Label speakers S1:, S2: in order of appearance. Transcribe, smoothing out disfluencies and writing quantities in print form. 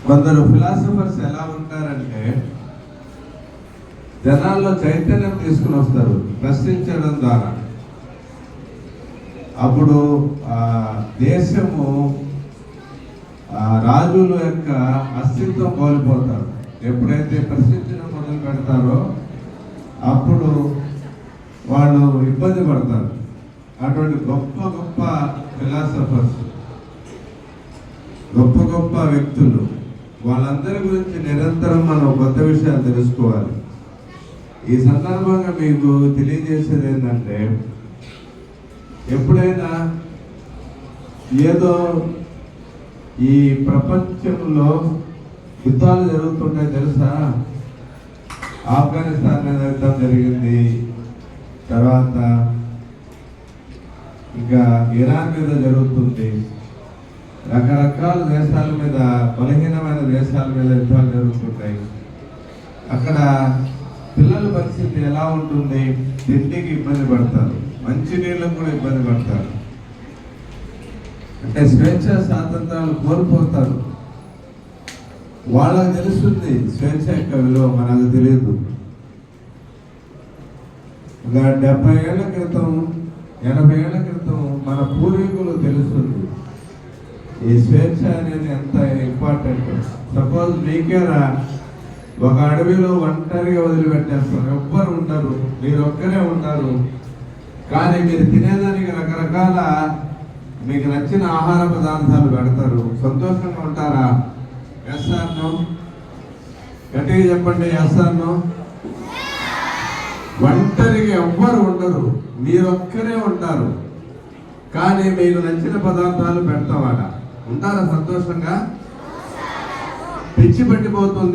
S1: కొందరు ఫిలాసఫర్స్ ఎలా ఉంటారంటే జనాల్లో చైతన్యం తీసుకుని వస్తారు ప్రశ్నించడం ద్వారా. అప్పుడు దేశము రాజుల యొక్క అస్తిత్వం కోల్పోతారు. ఎప్పుడైతే ప్రశ్నించడం మొదలు పెడతారో అప్పుడు వాళ్ళు ఇబ్బంది పడతారు. అటువంటి గొప్ప గొప్ప ఫిలాసఫర్స్, గొప్ప గొప్ప వ్యక్తులు, వాళ్ళందరి గురించి నిరంతరం మనం కొత్త విషయాలు తెలుసుకోవాలి. ఈ సందర్భంగా మీకు తెలియజేసేది ఏంటంటే, ఎప్పుడైనా ఏదో ఈ ప్రపంచంలో యుద్ధాలు జరుగుతుంటాయి తెలుసా? ఆఫ్ఘనిస్తాన్ మీద యుద్ధం జరిగింది, తర్వాత ఇంకా ఇరాన్ మీద జరుగుతుంది, రకరకాల దేశాల మీద, బలహీనమైన దేశాల మీద యుద్ధాలు జరుగుతుంటాయి. అక్కడ పిల్లల పరిస్థితి ఎలా ఉంటుంది? తిండికి ఇబ్బంది పడతారు, మంచినీళ్ళకు కూడా ఇబ్బంది పడతారు. అంటే స్వేచ్ఛ స్వాతంత్రాలు కోల్పోతారు. వాళ్ళకి తెలుస్తుంది స్వేచ్ఛ యొక్క విలువ, మనకు తెలియదు. ఒక 70 ఏళ్ల క్రితం, 80 ఏళ్ల క్రితం మన పూర్వీకులు తెలుస్తుంది ఈ స్వేచ్ఛ అనేది ఎంత ఇంపార్టెంట్. సపోజ్ మీకేరా ఒక అడవిలో ఒంటరిగా వదిలిపెట్టేస్తారు, ఎవ్వరు ఉండరు, మీరు ఒక్కరే ఉంటారు. కానీ మీరు తినేదానికి రకరకాల మీకు నచ్చిన ఆహార పదార్థాలు పెడతారు. సంతోషంగా ఉంటారా? Yes or no? గట్టిగా చెప్పండి, ఎస్ ఆర్ నో? ఒంటరిగా ఎవ్వరు ఉండరు, మీరు ఒక్కరే ఉంటారు. కానీ మీకు నచ్చిన పదార్థాలు పెడతావాడ, ఉంటారా సంతోషంగా? పిచ్చి పట్టిపోతుంది.